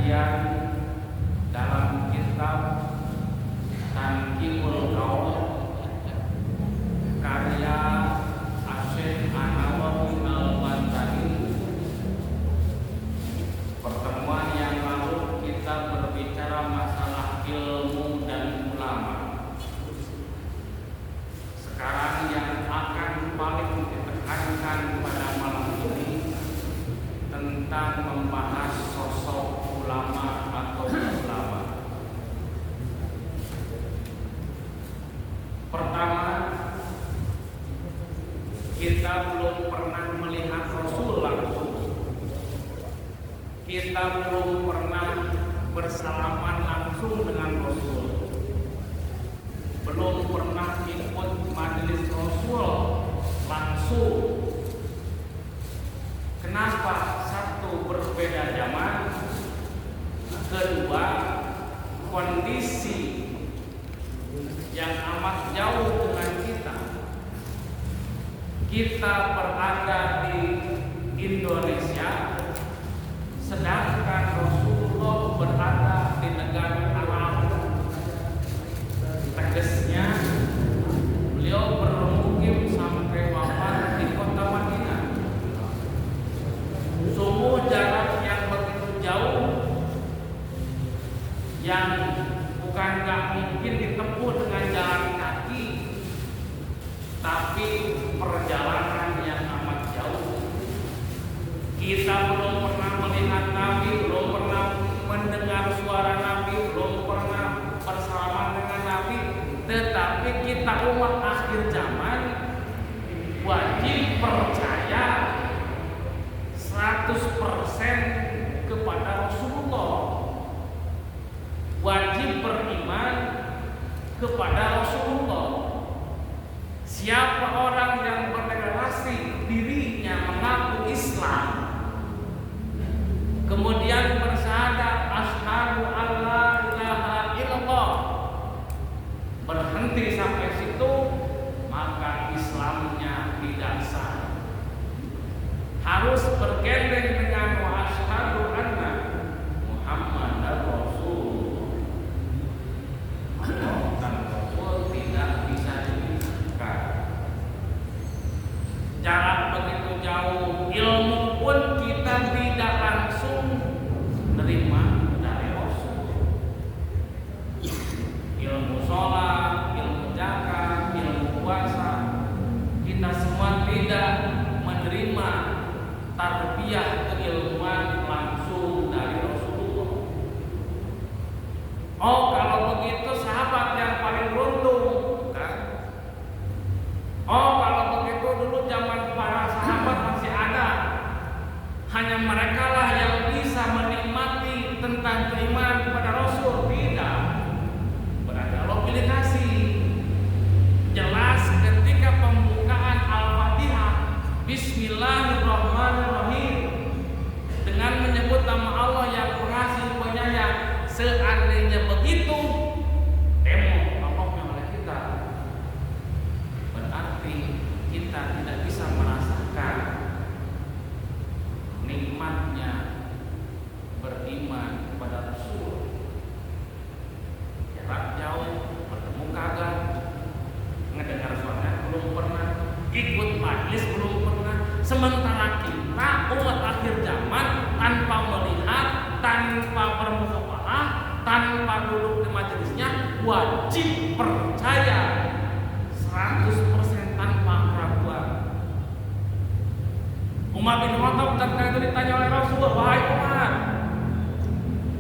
kajian dalam kitab Tanqihul Qaul karya Asy-Syaikh An-Nawawi Al-Bantahi. Pertemuan yang lalu kita berbicara masalah ilmu dan ulama. Sekarang yang akan paling ditekankan pada malam ini tentang membahas sosok ulama atau ulama. Pertama, kita belum pernah melihat Rasul langsung. Kita belum pernah bersalaman langsung dengan Rasul. Belum pernah ikut majelis Rasul langsung. Kenapa? Satu, berbeda zaman. Kedua, kondisi yang amat jauh dengan kita. Kita berada di Indonesia, sedangkan Rasulullah berada di negara Arab. Tegasnya, beliau bermukim sampai wafat di kota Madinah. Sungguh jarak yang begitu jauh, yang bukan gak mungkin ditempuh dengan jalan kaki, tapi perjalanan yang amat jauh. Kita belum pernah melihat Nabi, belum pernah mendengar suara Nabi, belum pernah bersalaman dengan Nabi, tetapi kita umat akhir zaman wajib percaya 100% kepada Rasulullah. Wajib beriman kepada Rasulullah. Siapa orang yang berdeklarasi dirinya mengaku Islam, kemudian bersyahadat asyhadu alla ilaha illallah, berhenti sampai situ, maka Islamnya tidak sah. Harus bergandeng dengan wa asyhadu anna Muhammadar Rasul. Dan Rasul tidak bisa dipisahkan. Jarak begitu jauh, ilmu pun kita tidak langsung menerima dari Rasul. Ilmu sholat, ilmu zakat, ilmu puasa, kita semua tidak menerima tarbiyah keilmuan langsung dari Rasulullah. Oh, kalau begitu sahabat yang paling beruntung, kan? Oh, kalau begitu dulu zaman para sahabat masih ada. Hanya mereka lah yang bisa menikmati tentang keimanan kepada Rasul. Tidak. Berarti Allah pilih kasih. Jelas ketika pembukaan Al-Fatihah, Bismillahirrahmanirrahim, dengan menyebut nama Allah yang pengasih penyayang. Seandainya begitu, demo Allah oleh kita, berarti kita tidak bisa merasakan nikmatnya beriman kepada Rasul. Jarak jauh, bertemu kagak, ngedengar suara belum pernah, ikut majlis belum pernah. Sementara kita umat akhir zaman tanpa melihat, tanpa bermusafalah, tanpa duduk di majelisnya, wajib percaya 100% tanpa keraguan. Umar bin Khattab ketika itu ditanya oleh Rasulullah, wahai Umar,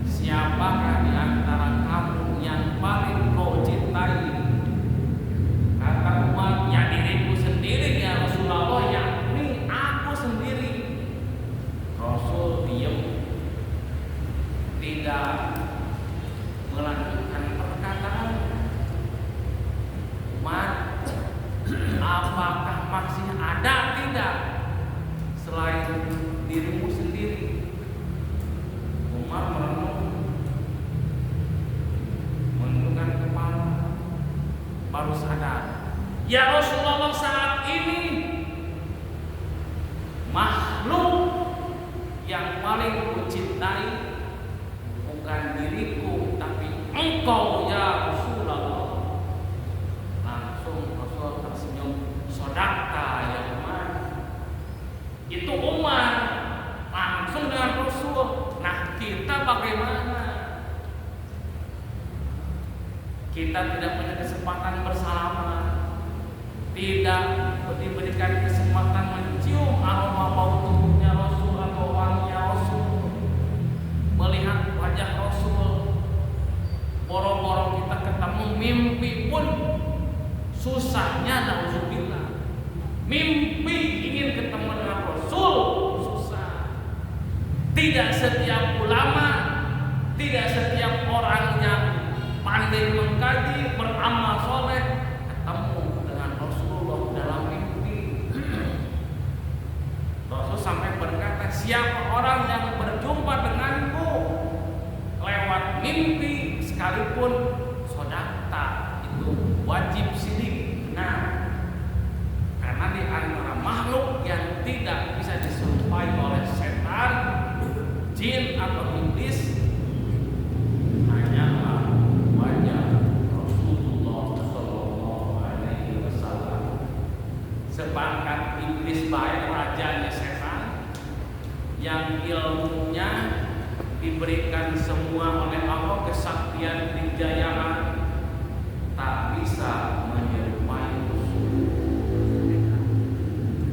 siapakah di antara kamu yang paling kau cintai? Kata Umar, ya diriku sendiri ya Rasulullah, yakni aku sendiri. Rasul diam, tidak melanjutkan perkataan. Umar, apakah masih ada tidak selain dirimu sendiri? Umar merenung, menundukkan kepala, baru sadar, ya Rasulullah, saat ini makhluk yang paling kucintai engkau ya Rasulullah. Langsung Rasul tersenyum, sodakta ya Umar. Itu Umar langsung dengan Rasul. Nah, kita bagaimana? Kita tidak punya kesempatan bersalaman, tidak diberikan kesempatan mencium aroma bau tubuhnya Rasul atau wanginya Rasul, melihat wajah Rasul. Boro-boro kita ketemu mimpi pun susahnya, nauzubillah. Mimpi ingin ketemu dengan Rasul susah. Tidak setiap ulama, tidak setiap orang yang pandai mengkaji, beramal soleh ketemu dengan Rasulullah dalam mimpi. Rasul sampai berkata, siapa orang yang berjumpa denganku lewat mimpi sekalipun sodakta, itu wajib sidik. Nah, karena di antara makhluk yang tidak bisa disumpahi oleh setan, jin atau iblis hanyalah wajah Rasulullah Sallallahu Alaihi Wasallam. Sepangkat iblis baik rajanya setan yang ilmunya diberikan semua oleh Allah, kesaktian, kejayaan, tak bisa menyerupai Rasul.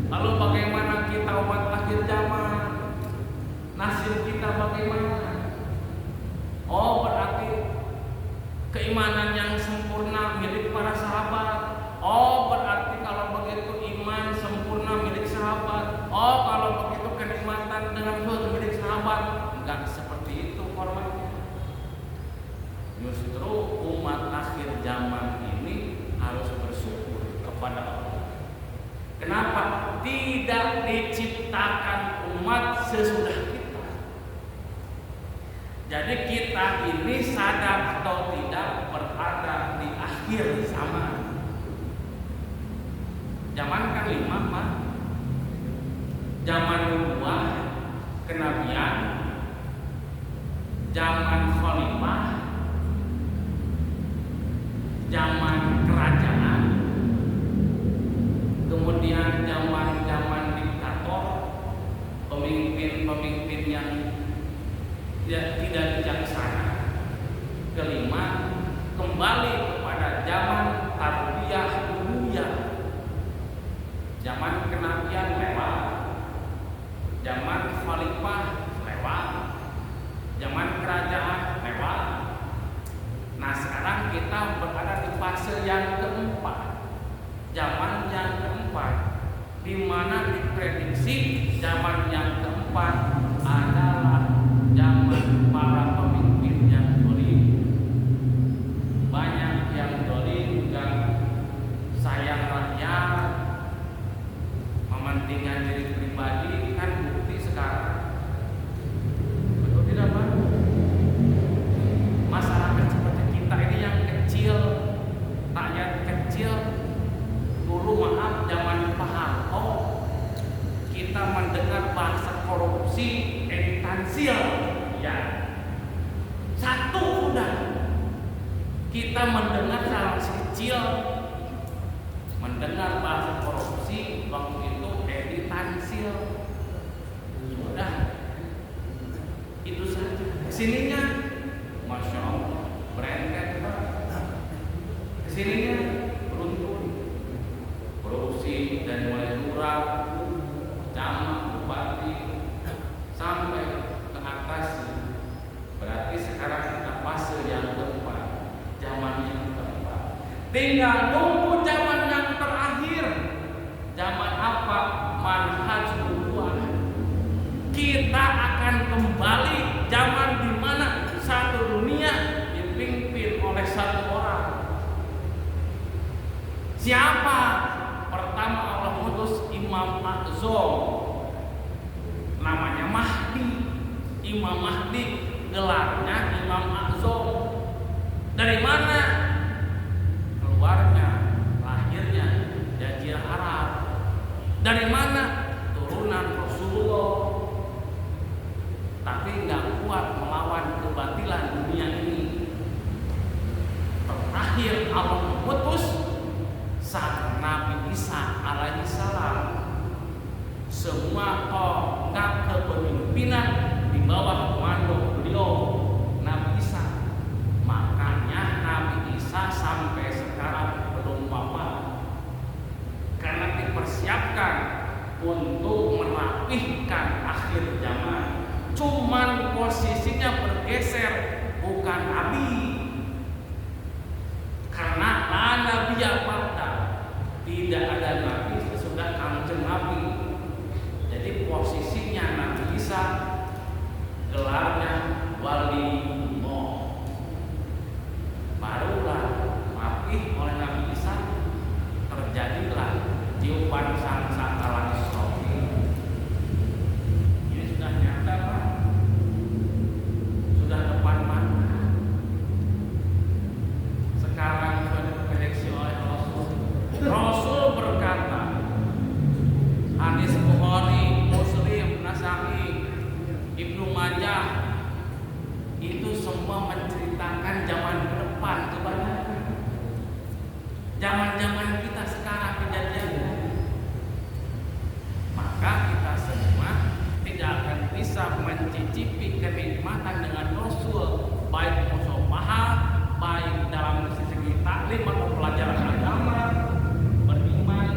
Lalu bagaimana kita umat akhir zaman? Nasib kita bagaimana? Oh, berarti keimanan yang sempurna milik para sahabat. Oh, berarti kalau begitu iman sempurna milik sahabat. Oh, kalau begitu kenikmatan dengan Rasul milik sahabat. Enggak seperti itu formatnya. Justru umat akhir zaman ini harus bersyukur kepada Allah. Kenapa? Tidak diciptakan umat sesudah kita. Jadi kita ini sadar atau tidak berada di akhir zaman. Zaman kan 5 Pak. Zaman nubuwah, kenabian, zaman khalifah, zaman kerajaan, kemudian zaman diktator, pemimpin yang tidak bijaksana. Kelima, kembali kepada zaman tarbiyah dunia. Zaman kenabian lewat, zaman khalifah lewat, zaman kerajaan lewat. Nah, sekarang kita berada di fase yang keempat, zaman yang keempat, di mana diprediksi zaman yang keempat adalah zaman para pemimpin yang dolim. Banyak yang dolim dan sayang rakyat, mementingkan diri pribadi, kan bukti sekarang. Betul tidak Pak? Masyarakat seperti kita ini yang kecil, rakyat kecil, dulu maaf zaman Pak Harto kita mendengar bahasa korupsi instansial, ya satu udah kita mendengar hal kecil, mendengar bahasa korupsi waktu itu editansil, sudah itu saja. Kesininya, masya Allah, branded Pak. Kesininya beruntun, korupsi dan mulai lurah, camat, bupati, sampai ke atas. Berarti sekarang kita fase yang keempat, zaman yang keempat. Tinggal nunggu zaman yang terakhir. Zaman apa? Manhaj nubuwah. Kita akan kembali zaman di mana satu dunia dipimpin oleh satu orang. Siapa? Pertama Allah utus Imam Ma'zum, namanya Mahdi. Imam Mahdi gelarnya Imam Ma'zum. Dari mana? Keluarnya, lahirnya Jazirah Arab. Dari mana? Turunan Rasulullah. Tapi nggak kuat melawan kebatilan dunia ini. kepemimpinan di bawah komando beliau Nabi Isa. Makanya Nabi Isa sampai sekarang belum wafat, karena dipersiapkan untuk merapihkan akhir zaman. Cuman posisinya bergeser, bukan Nabi. Karena la nabiyya ba'da, tidak ada nabi sesudah Kanjeng Nabi. Jadi posisinya Nabi Isa gelarnya waliullah. Barulah mati oleh Nabi Isa, terjadilah tiupan sangkakala Israfil. Ini sudah nyata, Pak. Sudah depan mata. Sekarang sudah diprediksi oleh Rasul. Rasul berkata, hadis Bukhari, Muslim, Nasa'i, Ibnu Majah, itu semua menceritakan zaman ke depan kebanyakan. Zaman-zaman kita sekarang kejadiannya. Maka kita semua tidak akan bisa mencicipi kenikmatan dengan Rasul, baik musafahah, baik dalam segi taklim atau pelajaran agama, beriman.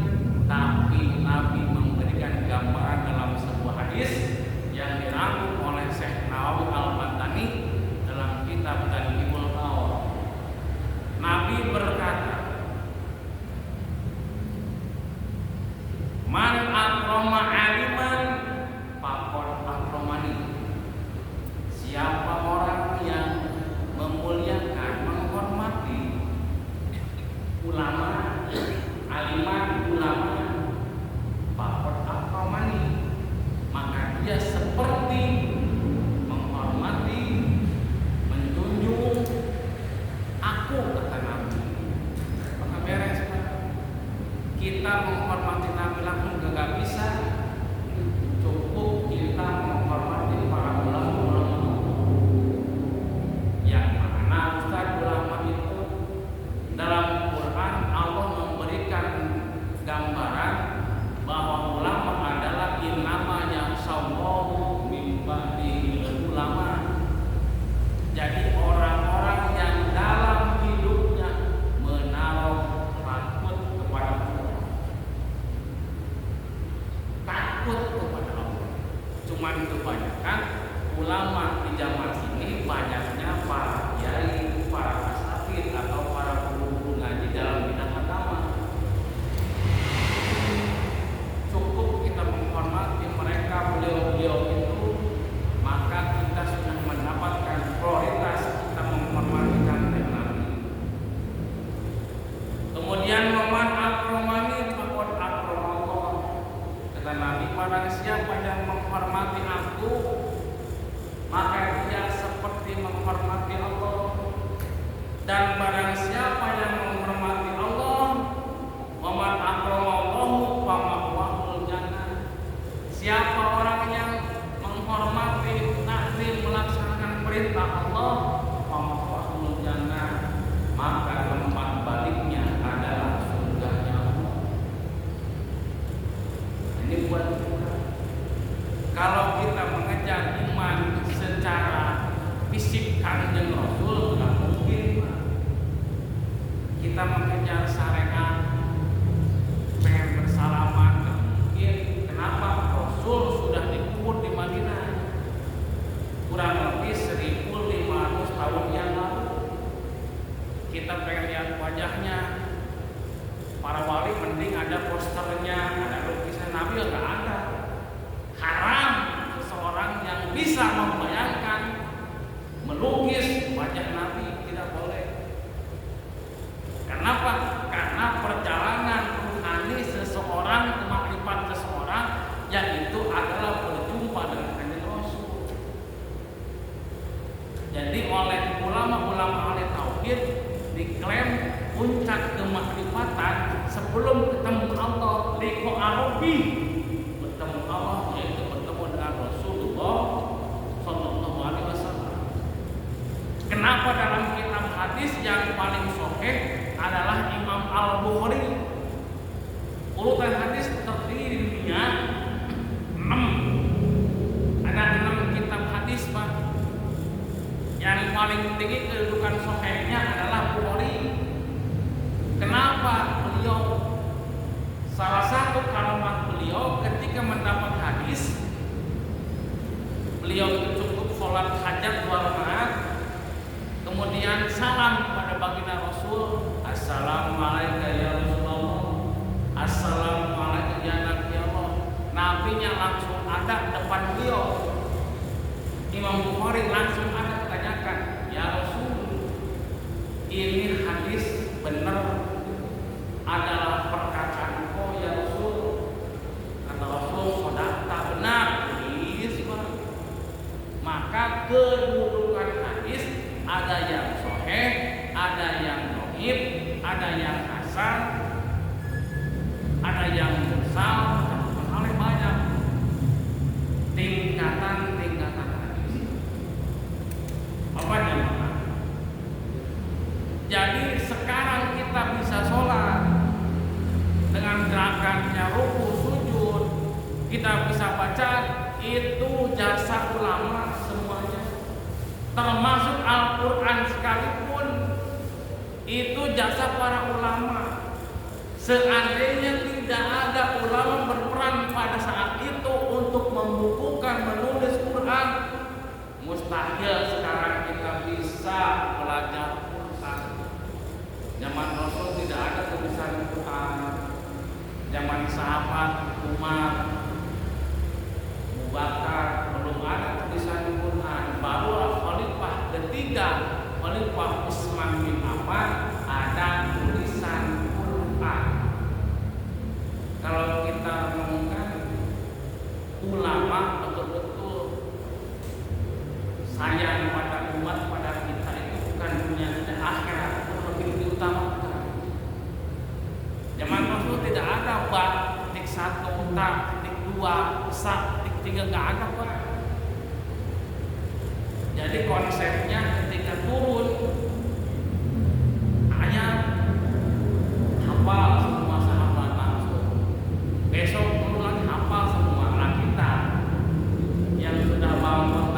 Tapi Nabi memberikan gambaran dalam sebuah hadis yang dirangkum oleh Syekh Nawawi Al-Matani dalam kitab Tadhibul Qaul. Nabi berkata, man akrama aliman faqad akramani. Siapa orang yang memuliakan, menghormati ulama, aliman, ulama, faqad akramani, maka dia seperti menghormati, menjunjung aku, kata Nabi. Maka beres, Pak. Kita menghormati Nabi langsung gak bisa. Cukup kita menghormati para ulama-ulama yang mana Ustaz ulama itu dalam Quran Allah memberikan gambaran bahwa ulama adalah namanya sawwahu min ba'di ulama. Jadi orang-orang yang dalam hidupnya menaruh takut kepada Allah. Takut kepada Allah. Cuman kebanyakan ulama di zaman ini banyaknya para kiai, para asatidz atau para guru ngaji dalam bidang agama. Cukup kita menghormati mereka, beliau-beliau itu, maka kita sudah mendapatkan prioritas kita menghormati Kanjeng Nabi. Kemudian waman akramani faqad akramallah. Kata Nabi, barang siapa yang menghormati aku, maka dia seperti menghormati Allah. Dan barang siapa yang menghormati Allah, waman akramallahu fama'wahul jannah. Siapa orang yang menghormati, taklim, melaksanakan perintah Allah, fama'wahul jannah, maka tempat baliknya adalah surganya Allah. Ini buat kita. Kalau kita mengejar iman secara fisik Kanjeng Rasul, nggak mungkin. Kita mengejar syariat, pengen bersalaman, nggak mungkin. Kenapa? Rasul sudah dikubur di Madinah kurang lebih 1500 tahun yang lalu. Kita pengen lihat wajahnya. Para wali mending ada posternya, ada lukisan Nabi, nggak ada. Haram seseorang yang bisa membayangkan, melukis wajah Nabi, tidak boleh. Kenapa? Karena perjalanan rohani seseorang, kemakrifat seseorang, yaitu adalah berjumpa dengan Kanjeng Rasul. Jadi oleh ulama-ulama ahli tauhid diklaim puncak kemakrifatan sebelum ketemu Allah, liqa Rabbi, bertemu Allah, yaitu bertemu dengan Rasulullah paling tinggi kedudukan sahihnya adalah Bukhari. Kenapa? Beliau salah satu kalimat beliau ketika mendapat hadis, beliau itu cukup sholat hajat 2 rakaat, kemudian salam pada baginda Rasul, Assalamualaikum ya Rasulullah, Assalamualaikum ya Nabi Allah. Nabinya langsung ada depan beliau. Imam Bukhari langsung ada tanyakan, ya Rasul, ini hadis benar adalah perkataan kau ya Rasul? Kata Rasul, sodakta, benar. Maka kedudukan hadis ada yang sahih, ada yang dhaif, ada yang hasan, ada yang mursal, paling banyak tingkatan hadis. Apa namanya? Jadi sekarang kita bisa sholat dengan gerakannya ruku sujud, kita bisa baca, itu jasa ulama semuanya, termasuk Al-Quran sekalipun itu jasa para ulama. Seandainya tidak ada ulama berperan pada saat itu untuk membukukan menulis Quran, mustahil sekarang kita bisa belajar Quran. Zaman Rasul tidak ada tulisan Quran. Zaman sahabat Umar, Abu Bakar belum ada tulisan Quran. Baru Khalifah ketiga, Khalifah Utsman bin Affan, ada tulisan Quran. Kalau kita ngomongkan ulama betul-betul sayang pada umat, pada kita, itu bukan dunia dan akhirat, itu lebih diutamakan. Zaman Rasul tidak ada bab titik 1, tak titik 2, sak titik 3, nggak ada Pak. Jadi konsepnya ketika turun ayat, hafal semua sahabat langsung. Besok turun lagi hafal semua. Nah kita yang sudah bangun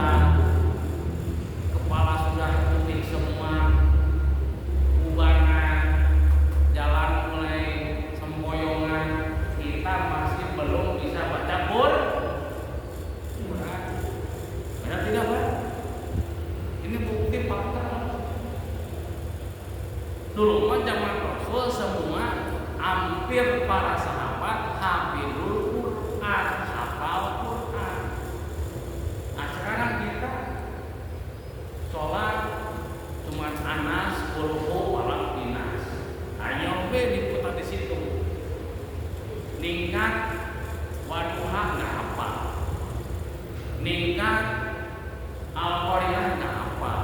kepala sudah putih semua, ubanan, jalan mulai sempoyongan, kita masih belum bisa baca Quran. Benar tidak Pak? Ini bukti fakta. Dulu mah zaman Rasul semua hampir para sahabat hafizul Quran, hafal Quran. Nah sekarang kita sholat cuma anas, qulhu, walak, dinas. Ayo diputar di situ. Ningkat waduha nggak hafal. Ningkat Al-Qur'an nggak hafal.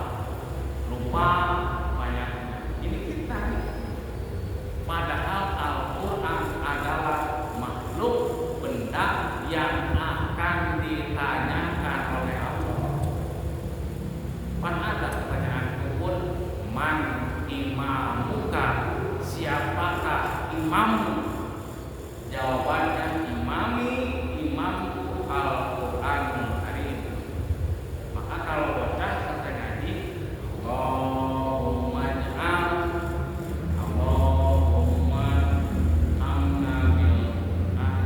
Lupa banyaknya. Ini kita nih. Padahal Al-Quran adalah makhluk, benda yang akan ditanyakan oleh Allah. Pan ada pertanyaan pun, man imamuka, siapakah imammu? Jawabannya imami, imamku Al-Quranul Karim. Maka kalau bocah selesai ngaji, Allahumma ja'al, Allahumma amna bil Quran.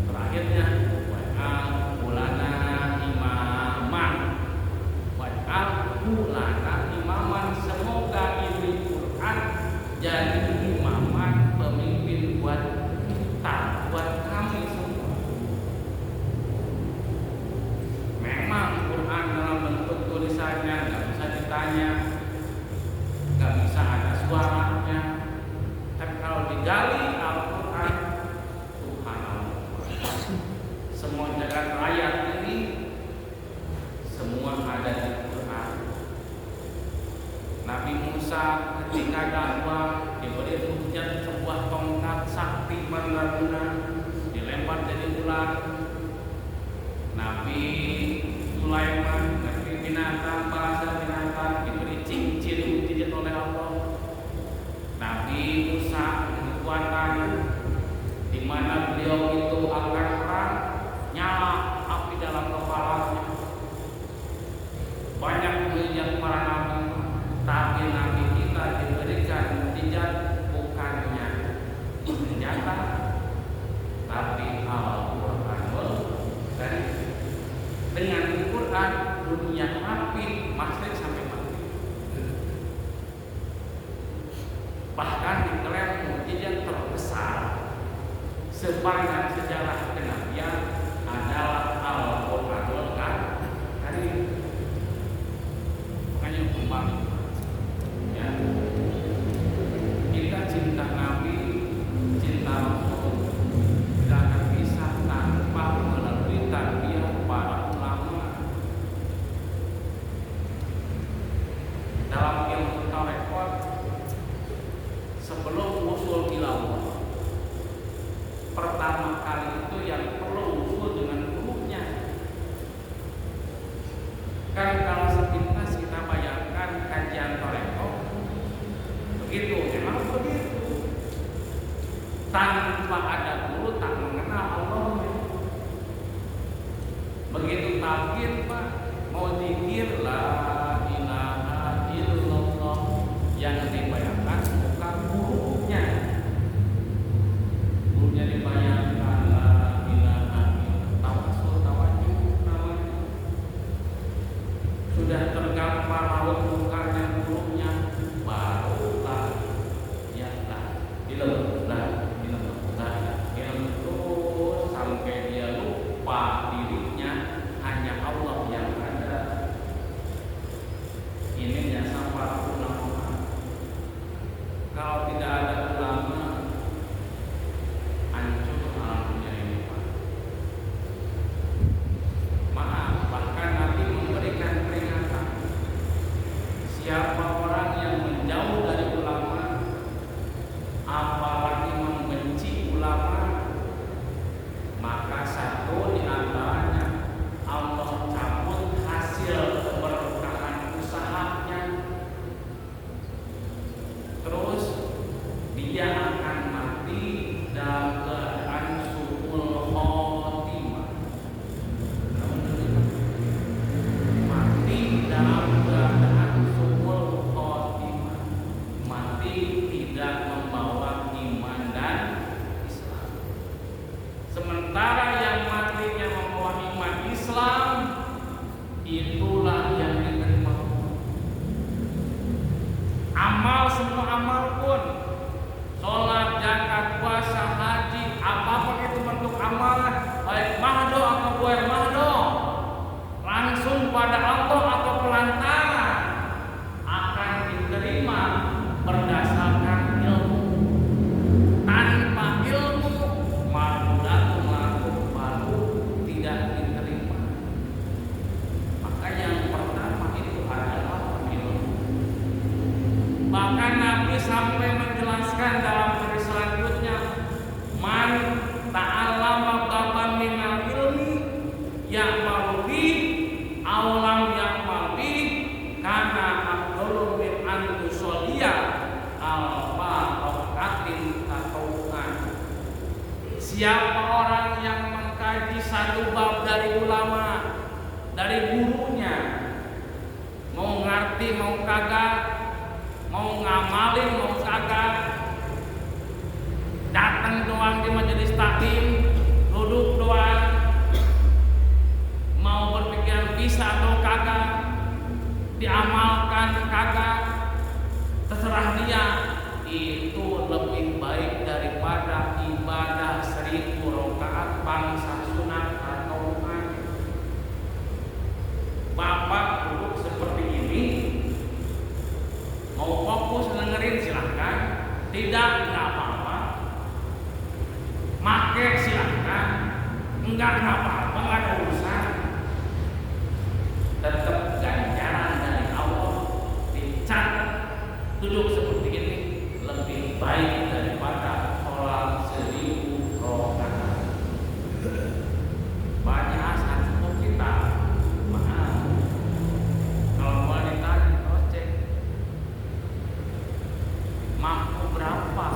Terakhirnya wa'al ulana imaman, wa'al ulana imaman. Semoga ini Quran jadi imaman, pemimpin buat kita, buat kami semua. Memang Quran dalam bentuk tulisannya nggak bisa ditanya, nggak bisa ada suaranya. Tapi kalau digali Al-Quran, Subhanallah, semua jagat raya ini semua ada di Quran. Nabi Musa ketika dakwah diberi hujan sebuah tongkat sakti meneruna, dilempar jadi ular. Nabi Sulaiman ngerti binatang, bahasa binatang, diberi cincin dijadikan oleh Allah. Nabi Musa kekuatan di mana beliau itu akan perang, nyala api dalam kepalanya. Banyak yang para sepanjang sejarah kenabian adalah Al-Qur'anul Karim. Makanya kembali ya, kita cinta Nabi, cinta Rasul tidak akan bisa tanpa melalui tarbiyah para ulama. Dalam ilmu tarekat, sebelum usul ilallah, pertama kali itu yang perlu usul dengan gurunya. Kan kalau sepintas kita bayangkan kajian tarekat begitu, memang begitu. Tanpa ada guru tak mengenal Allah. Begitu talqin Pak, mau zikir la ilaha illallah, yang dibayangkan bukan gurunya. Gurunya dibayangkan la ilaha illallah, tawasul tawajuh namanya. Sudah tergambar raut mukanya gurunya, barulah ya lah illallah terus sampai dia lupa dirinya, hanya Allah yang ada. Ini jasa para ulama. Kalau tidak ada ulama, hancur alamnya ini Pak. Maaf, bahkan Nabi memberikan peringatan, siapa orang yang menjauh dari ulama, apalagi membenci ulama, maka satu di antaranya Allah cabut hasil keberkahan usahanya. Terus dia akan mati dalam keadaan su'ul khotimah. Mati dalam keadaan su'ul khotimah, mati tidak membawa iman dan Islam. Sementara yang matinya membawa iman Islam, itulah yang diterima. Amal, semua amal pun, sholat, zakat, puasa, haji, apapun itu bentuk amal, baik mahdo atau bukan mahdo, langsung pada Allah atau pelantaran, akan diterima berdasarkan ilmu. Tanpa ilmu, manudatun laku baru tidak diterima. Maka yang pertama itu adalah ilmu. Bahkan Nabi sampai menjelaskan dalam hadis selanjutnya, man ta'allama baban minal ilmi ya'malu bi awlam ya'mal bi kana afdalu min an tusolliya alfa raqatin tatawuan. Siapa orang yang mengkaji satu bab dari ulama, dari gurunya, mau ngerti mau kagak, mau ngamalin mau kagak, datang doang di majelis taklim, duduk doang, mau berpikiran bisa atau kagak, diamalkan kagak, terserah dia, itu lebih baik daripada ibadah 1000 rakaat bangsa sunat atau bukan. Bapak duduk seperti ini, mau fokus dengerin silahkan, tidak apa-apa. Make silahkan, enggak apa-apa, enggak ada urusan. Tetap ganjaran dari Allah dicatat. Duduk seperti ini lebih baik daripada sholat 1000 rakaat. Banyak asal cukup kita. Maaf, kalau boleh ditanya, cross check mampu berapa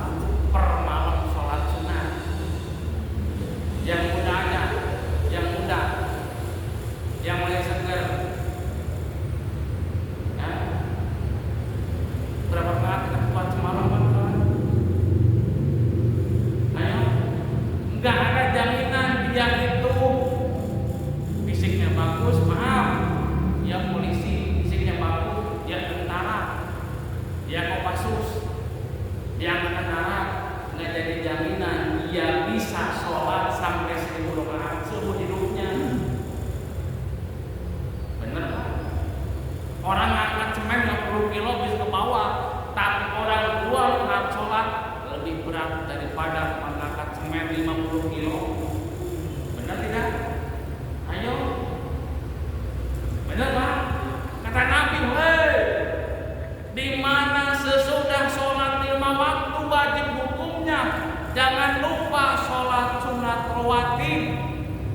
rawatib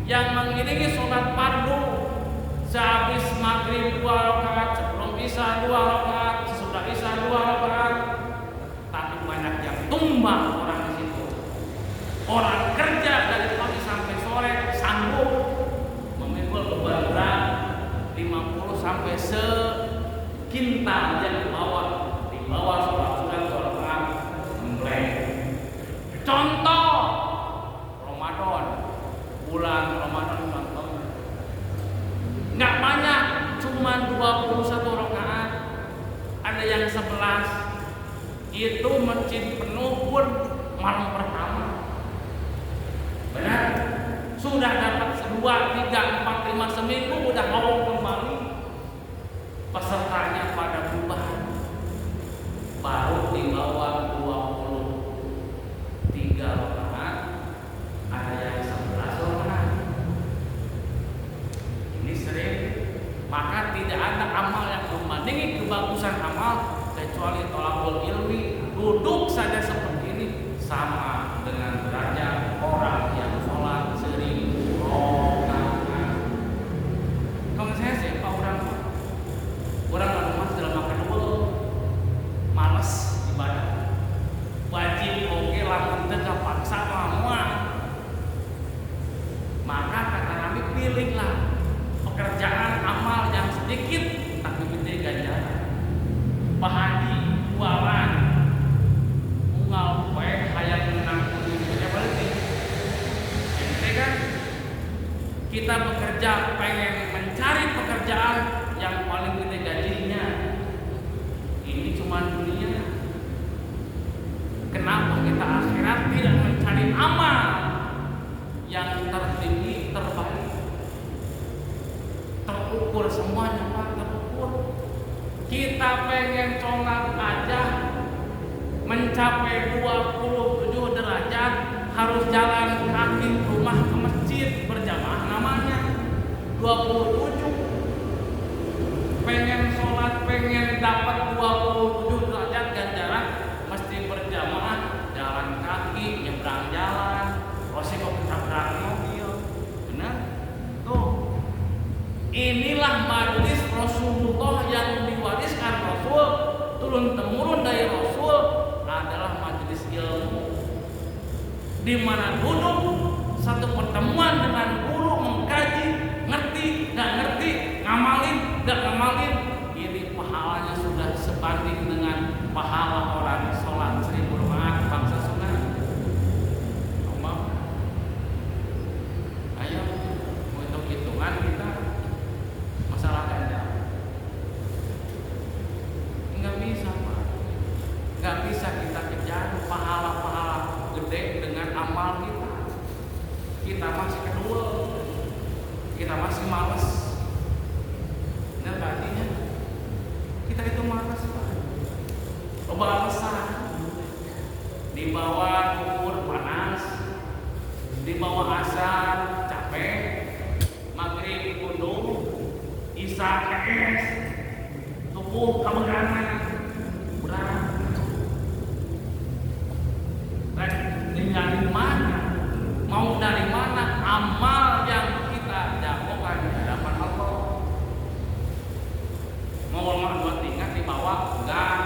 yang mengiringi sholat fardu. Sehabis maghrib 2 rakaat, sebelum isya 2 rakaat, sesudah isya 2 rakaat. Tapi banyak yang tumbang orang di situ. Orang kerja dari pagi sampai sore sanggup memikul beban berat 50 sampai sekintal yang dibawa sholat sunat 2 rakaat memulai. Contoh Ramadan, bulan Ramadan contoh. Nggak banyak, cuma 21 rakaat. Ada yang 11. Itu masjid penuh pun malam pertama. Benar? Sudah dapat 2, 3, 4, 5 seminggu udah mau kembali. Pesertanya pada bubar. Baru di bawah 23 rakaat. Ada yang 11 rakaat. Ini sering. Maka tidak ada amal yang membandingi kebagusan amal kecuali thalabul ilmi. Duduk saja seperti ini sama dengan derajat orang yang sholat 1000 rakaat. Kalau saya sih Pak orang mas dalam makan dulu males ibadah wajib oke lamun teu paksa moal. Maka kata Nabi pilihlah pekerjaan amal yang sedikit tapi gede ganjaran. Pak Haji jualan unggal bae hayang menang dunia berarti. Ente kan kita bekerja pengen mencari pekerjaan yang paling gede gajinya. Ini cuma dunia. Kenapa kita akhirat tidak mencari amal yang tertinggi, terbaik, terukur semuanya Pak, terukur. Kita pengen sholat aja mencapai 27 derajat harus jalan kaki rumah ke masjid berjamaah namanya 27. Pengen sholat, pengen dapat 27 derajat ganjaran mesti berjamaah jalan kaki, nyebrang jalan, resiko ketabrak mobil. Benar? Tuh. Inilah majelis Rasulullah yang diwariskan Rasul turun temurun dari Rasul adalah majelis ilmu. Di mana duduk satu pertemuan dengan guru mengkaji, ngerti, gak ngerti, ngamalin, gak ngamalin, ini pahalanya sudah sebanding dengan pahala orang sholat 1000 rakaat bangsa sunat. Ayo, untuk hitungan kita masalah ganda. Nggak bisa Pak, nggak bisa kita kejar pahala-pahala gede dengan amal kita. Kita masih kedua, kita masih malas. Dan artinya kita itu malas Pak. Coba alasan di bawah ukur panas, di bawah asar capek, maghrib gunung, isya es, subuh kebegaran berat. Dan dari mana? Mau dari mana amal yang kita jagokan di hadapan Allah? Mau rumah buat tingkat di bawah enggak,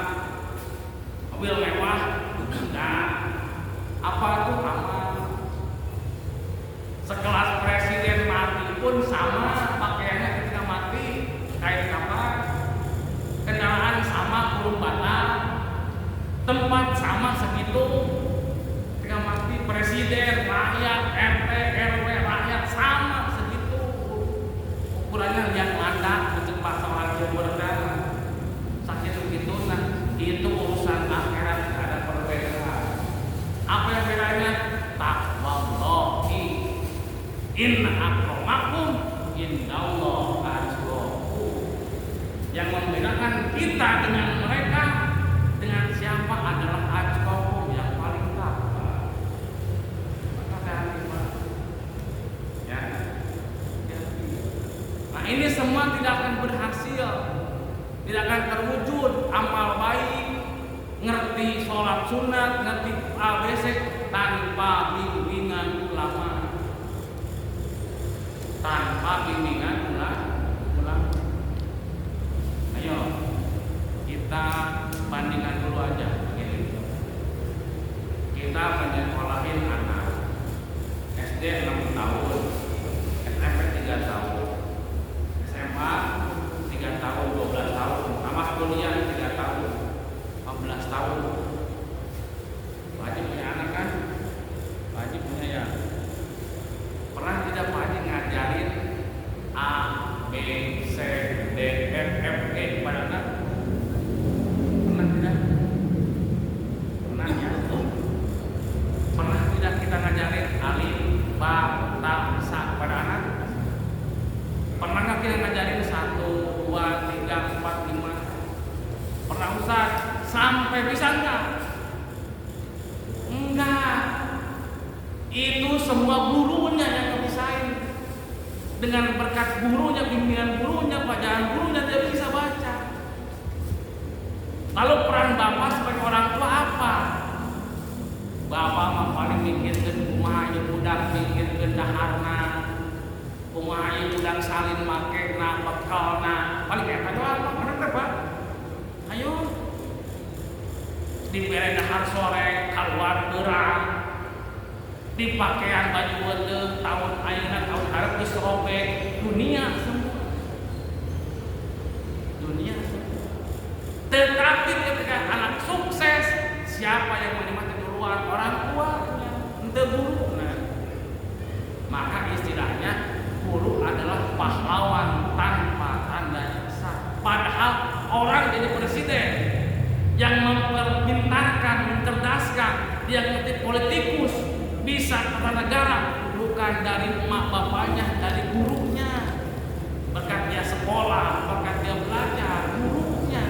mobil mewah enggak. Apa itu amal? Sekelas presiden mati pun sama pakaiannya ketika mati, kain kapan, kendaraan sama kurung batal, tempat sama segitu. Ketika mati presiden, rakyat, RT, RW, rakyat sama segitu. Ukurannya yang mandat mencepat soal jumberdan sakit begitu. Nah itu urusan akhirat ada perbedaan. Apa yang bedanya? Taqwallahi. Inna akramakum indallah atqakum. Yang membedakan kita dengan mereka dengan siapa adalah atqakum, yang paling takwa. Maka ya. Nah ini semua tidak akan berhasil, tidak akan terwujud amal baik, ngerti sholat sunat, ngerti ABC tanpa bimbingan ulama. tanpa bimbingan ulama. Ayo kita bandingkan dulu aja begini. Kita menyekolahin anak SD 6 tahun, SMP 3 tahun, SMA 3 tahun, 12 tahun, tamat kuliah 3 tahun, 14 tahun. Wajib punya anak kan? Wajib punya ya. Pernah tidak Pak Haji ngajarin A, B, C, D, F, F, G kepada anak? Pernah tidak? Pernah ya? Pernah tidak kita ngajarin alif, ba, ta, sa kepada anak? Pernah nggak kita ngajarin 1, 2, 3, 4, 5? Pernah Ustaz? Sampai bisa nggak? Enggak. Itu semua gurunya yang ngebisain. Dengan berkat gurunya, bimbingan gurunya, pelajaran gurunya dia bisa baca. Lalu peran bapak sebagai orang tua apa? Bapak mah paling mikirkeun kumaha ieu budak mikirkeun daharna, kumaha ieu budak salin makena, bekalna, paling eta doang mah bener teh Pak. Ayo dibere dahar sore keluar berang, di pakaian baju weuteuh tahun ayeuna tahun hareup geus robek, dunia semua. Dunia semua. Tetapi ketika anak sukses, siapa yang menikmati duluan? Orang tuanya, henteu guruna. Maka istilahnya guru adalah pahlawan tanpa tanda jasa. Padahal orang jadi presiden yang memperpintarkan, mencerdaskan, dia ngerti politikus, bisa kepala negara bukan dari emak bapaknya, dari gurunya. Berkat dia sekolah, berkat dia belajar, gurunya.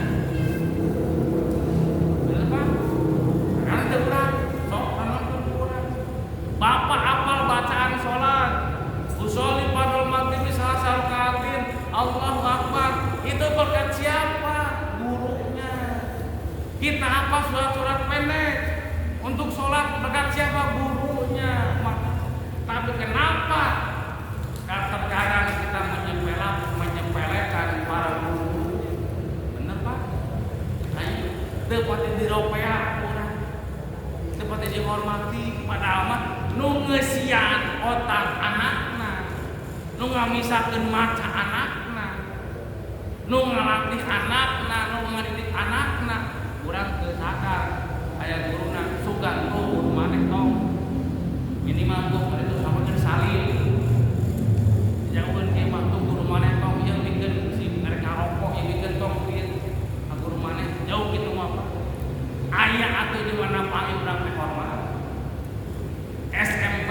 Benar Pak? Karena dia berat, sok tanam kurang. Bapak apal bacaan sholat, usolli padul maghrib salah rakaat, Allahu Akbar. Itu berkat siapa? Gurunya. Kita apa surat-surat pendek untuk sholat berkat siapa? Gurunya. Tapi kenapa terkadang kita menyepelekan para guru? Bener Pak? Ayo, dapat diropea orang, dapat dihormati. Padahal mah nu ngeusian otak anakna, nu ngamisakeun maca anakna, nu ngalatih anakna, nu ngadidik anakna. Urang teu sadar aya guruna sugan guru maneh tong minimal tuh itu sama jeung salin. Jangan ke mah tuh guru maneh tong ieu bikin si mereka rokok ieu bikin tong ieu guru maneh jauh kitu mah. Aya atuh di mana panggil urang teh hormat. SMP,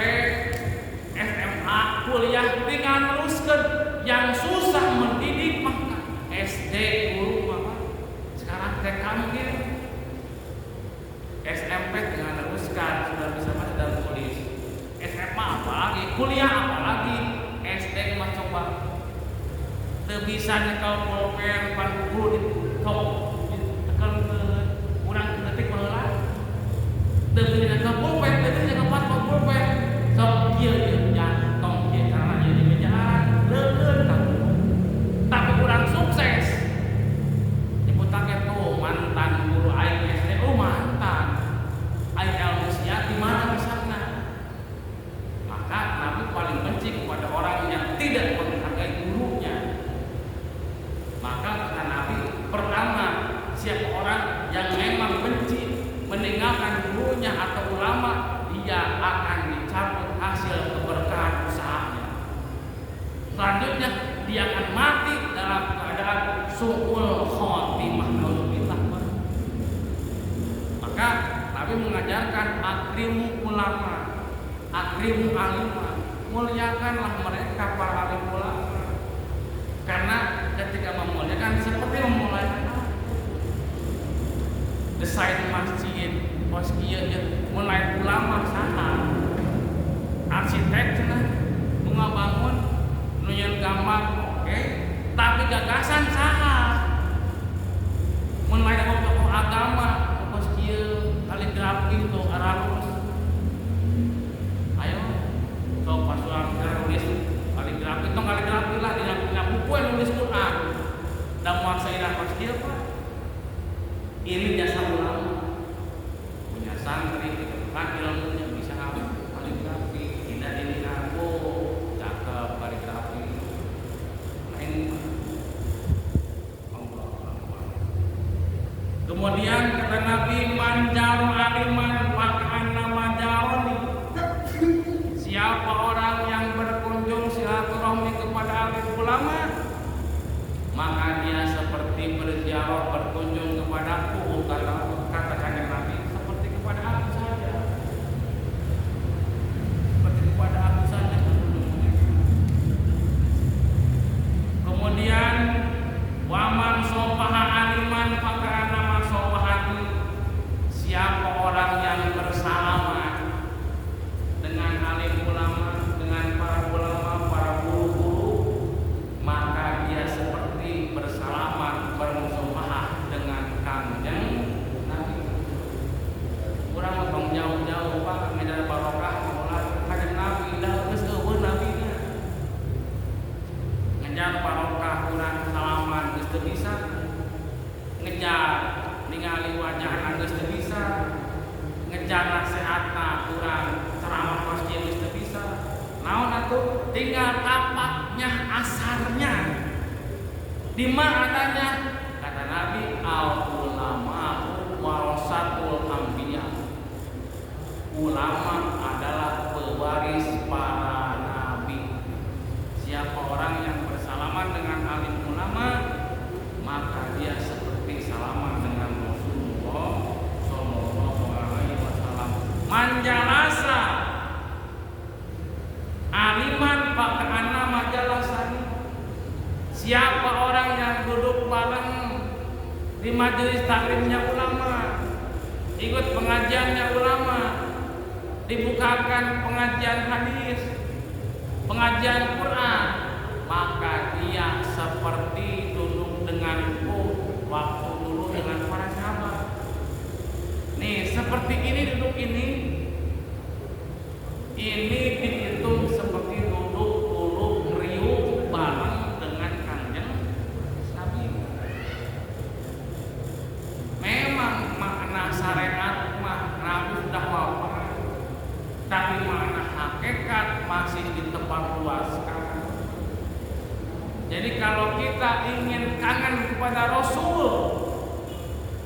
SMA, kuliah tinggal neruskeun yang susah mendidik mah SD guru mah. Sekarang TK mungkin SMP dengan teruskan sudah bisa masuk dalam tulis. SMA apalagi, kuliah apalagi, SD mah coba teu bisa nyekel pulpen pan guru di top tekan ke urang detik baheula. Teu bisa nyekel pulpen, teu bisa nyekel pulpen. Sok kieu jantong kieu karena ieu di mejaan leukeun ka guru. Tapi urang sukses tuh mantan guru aing SD, mantan aing ilmu sia di mana misalnya. Maka Nabi paling benci kepada orang yang tidak menghargai gurunya. Maka kata Nabi, pertama siapa orang yang memang benci meninggalkan gurunya atau ulama, dia akan dicabut hasil keberkahan usahanya. Selanjutnya dia akan mati dalam keadaan su'ul khotimah. Maka Nabi mengajarkan akrimu ulama, akrimu alimah, muliakanlah mereka para alim ulama. Karena ketika memuliakan seperti memuliakan desain masjid, pos kieu mulai ulama saha, arsitek cenah bunga bangun, nuyeun gambar, oke, tapi gagasan saha. Mulai tokoh agama kaligrafi itu aralus. Ayo, so pasukan teroris kaligrafi dan muasairah pasti apa? Ini jasa ulama, punya santri, kan ilmunya bisa kaligrafi, tidak ini aku cakep kaligrafi, lain. Kemudian kata Nabi, manjaro aliman pakana majaroni. Siapa orang yang berkunjung silaturahmi kepada alim ulama, maka dia seperti berziarah berkunjung kepadaku, kata Nabi, seperti kepada aku saja. Seperti kepada aku saja. Kemudian waman sopaha aliman pakana masopahani. Siapa orang yang bersalaman dengan alim ulama, dengan para ulama, para guru-guru, maka dia seperti bersalaman, bermusafahah dengan kanjeng Nabi. Kurang ngomong jauh-jauh Pak, ngejar barokah maulah kanjeng Nabi, dah geus eueuh nabinya. Ngejar barokah kurang salaman geus teu bisa. Ngejar ningali wajahna geus teu bisa. Ngejar nasihatna kurang ceramah masjid geus teu bisa. Naon atuh? Tinggal tapaknya asarnya. Di mana adanya? Kata Nabi, al ulama warasatul anbiya. Ulama adalah pewaris para nabi. Siapa orang yang bersalaman dengan alim ulama, maka dia seperti salaman dengan Rasulullah sallallahu alaihi wasallam. Manjalasa aliman pakana majalasani. Siapa orang yang duduk bareng di majelis taklimnya ulama, ikut pengajiannya ulama, dibukakan pengajian hadis, pengajian Quran, maka dia seperti duduk denganku waktu dulu dengan para sahabat. Nih, seperti ini duduk ini dihitung seperti duduk meriuk bareng dengan kanjeng Nabi. Memang makna syariat mah Nabi sudah wafat, tapi makna hakikat masih ditepatluaskan. Jadi kalau kita ingin kangen kepada Rasul,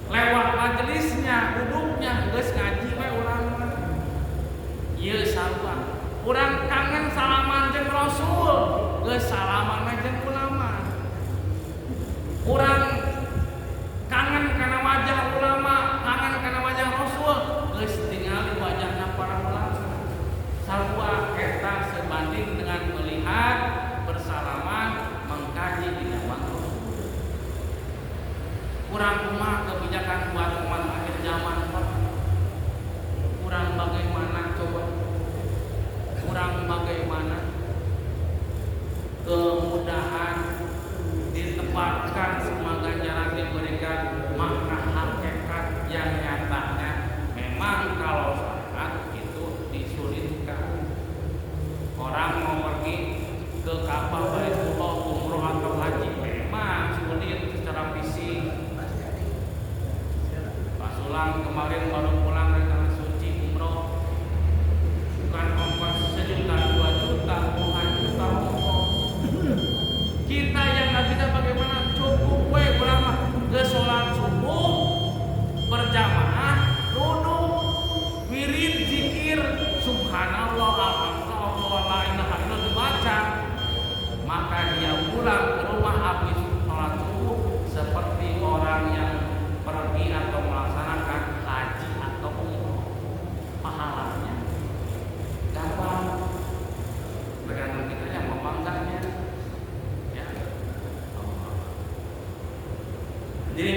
lewat majelisnya, duduknya, geus ngaji we urang. Ieu sarua. Urang kangen salaman jeung Rasul, geus salaman jeung ulama. Urang kangen kana wajah ulama, kangen kana wajah Rasul, geus tingali wajahna para ulama. Sarua eta sebanding dengan melihat, bersalaman, mengkaji di zaman Rasul. Kurang kumaha kebijakan buat umat akhir zaman Pak? Kurang bagaimana coba? Kurang bagaimana? Kemudahan ditempatkan semua ganjaran diberikan, makna hakikat yang nyatanya memang kalau saat itu disulitkan. Orang mau pergi ke Ka'bah, Baitullah, umroh atau haji memang sulit secara fisik. Pak Sulang kemarin baru pulang dari tanah suci umroh, bukan ongkos 1 juta, 2 juta, puluhan juta ongkos. Kita yang nggak bisa bagaimana cukup we ulama ke sholat subuh berjamaah, duduk, wirid, zikir, subhanallah, alhamdulillah, la ilaha illallah dibaca, maka dia pulang ke rumah habis sholat subuh seperti orang yang pergi atau melaksanakan haji atau umroh. Pahalanya gampang, tergantung kita yang memangganya. Ya, jadi